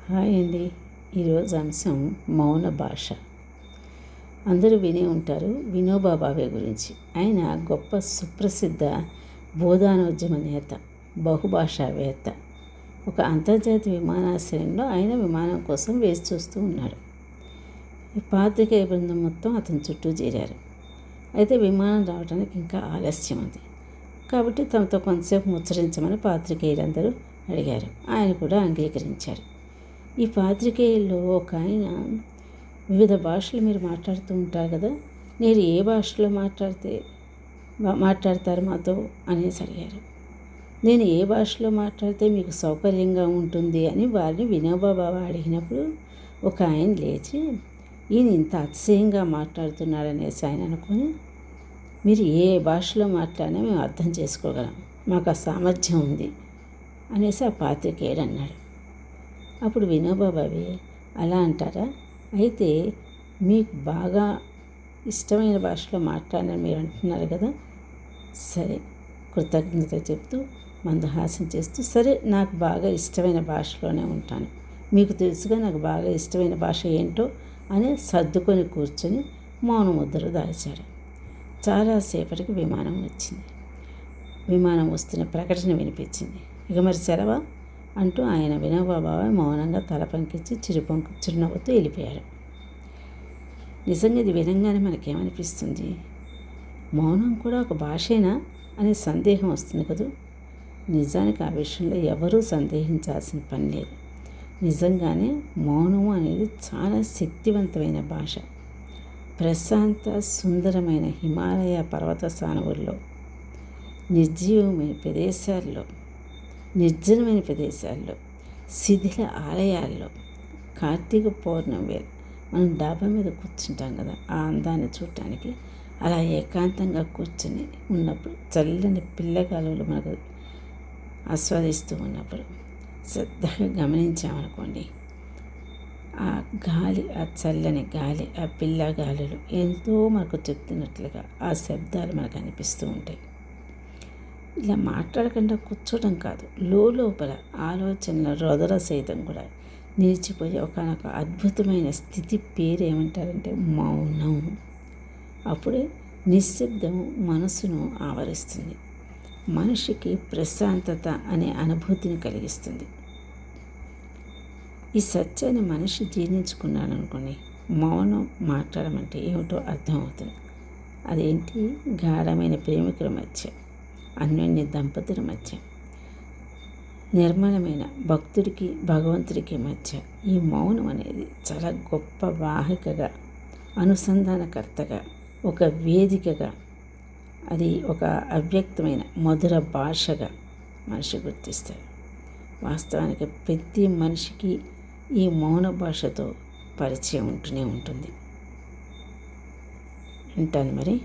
Hi అండి. ఈరోజు అంశం మౌన భాష. అందరూ వినే ఉంటారు వినోబా భావే గురించి. ఆయన గొప్ప సుప్రసిద్ధ బోధానోద్యమ నేత, బహుభాషావేత్త. ఒక అంతర్జాతీయ విమానాశ్రయంలో ఆయన విమానం కోసం వేచి చూస్తూ ఉన్నాడు. ఈ పాత్రికేయ బృందం మొత్తం అతని చుట్టూ చేరారు. అయితే విమానం రావడానికి ఇంకా ఆలస్యం ఉంది కాబట్టి తమతో కొంతసేపు ముచ్చరించమని పాత్రికేయులందరూ అడిగారు. ఆయన కూడా అంగీకరించారు. ఈ పాత్రికేయుల్లో ఒక ఆయన, వివిధ భాషలు మీరు మాట్లాడుతూ ఉంటారు కదా, మీరు ఏ భాషలో మాట్లాడతారు మాతో అనేసి అడిగారు. నేను ఏ భాషలో మాట్లాడితే మీకు సౌకర్యంగా ఉంటుంది అని వారిని వినోబా భావే అడిగినప్పుడు ఒక ఆయన లేచి, ఈయన ఇంత అతిశయంగా మాట్లాడుతున్నాడనేసి ఆయన అనుకొని, మీరు ఏ భాషలో మాట్లాడినా మేము అర్థం చేసుకోగలం, మాకు ఆ సామర్థ్యం ఉంది అనేసి ఆ పాత్రికేయుడు అన్నాడు. అప్పుడు వినోబా భావే, అలా అంటారా, అయితే మీకు బాగా ఇష్టమైన భాషలో మాట్లాడని మీరు అంటున్నారు కదా, సరే కృతజ్ఞత చెప్తూ మందహాసం చేస్తూ, సరే నాకు బాగా ఇష్టమైన భాషలోనే ఉంటాను, మీకు తెలుసుగా నాకు బాగా ఇష్టమైన భాష ఏంటో అని సర్దుకొని కూర్చొని మౌన ముద్ర దాల్చాడు. చాలాసేపటికి విమానం వచ్చింది. విమానం వస్తున్న ప్రకటన వినిపించింది. ఇక మరి సెలవా అంటూ ఆయన వినోబా భావే మౌనంగా తల పంకించి చిరునవ్వుతూ వెళ్ళిపోయాడు. నిజంగా ఇది వినంగానే మనకేమనిపిస్తుంది? మౌనం కూడా ఒక భాషేనా అనే సందేహం వస్తుంది కదూ. నిజానికి ఆ విషయంలో ఎవరూ సందేహించాల్సిన పని లేదు. నిజంగానే మౌనము అనేది చాలా శక్తివంతమైన భాష. ప్రశాంత సుందరమైన హిమాలయ పర్వత సానువుల్లో, నిర్జీవమైన ప్రదేశాల్లో, నిర్జనమైన ప్రదేశాల్లో, శిథిల ఆలయాల్లో, కార్తీక పౌర్ణమి వేళ మనం డాబా మీద కూర్చుంటాం కదా, ఆ అందాన్ని చూడటానికి అలా ఏకాంతంగా కూర్చొని ఉన్నప్పుడు, చల్లని పిల్లగాలులు మనకు ఆస్వాదిస్తూ ఉన్నప్పుడు శ్రద్ధగా గమనించామనుకోండి, ఆ గాలి, ఆ చల్లని గాలి, ఆ పిల్లగాలులు ఎంతో మనకు చెప్తున్నట్లుగా ఆ శబ్దాలు మనకు అనిపిస్తూ ఉంటాయి. ఇలా మాట్లాడకుండా కూర్చోవడం కాదు, లోపల ఆలోచనల రొదర సైతం కూడా నిలిచిపోయే ఒకనొక అద్భుతమైన స్థితి పేరు ఏమంటారంటే మౌనం. అప్పుడే నిశ్శబ్దం మనసును ఆవరిస్తుంది, మనిషికి ప్రశాంతత అనే అనుభూతిని కలిగిస్తుంది. ఈ సత్యాన్ని మనిషి జీర్ణించుకున్నాడు అనుకోండి, మౌనం మాట్లాడమంటే ఏమిటో అర్థమవుతుంది. అదేంటి? గాఢమైన ప్రేమికుల మధ్య, అన్యోన్య దంపతుల మధ్య, నిర్మలమైన భక్తుడికి భగవంతుడికి మధ్య ఈ మౌనం అనేది చాలా గొప్ప వాహికగా, అనుసంధానకర్తగా, ఒక వేదికగా, అది ఒక అవ్యక్తమైన మధుర భాషగా మనిషి గుర్తిస్తారు. వాస్తవానికి ప్రతి మనిషికి ఈ మౌన భాషతో పరిచయం ఉంటూనే ఉంటుంది. ఉంటాను మరి.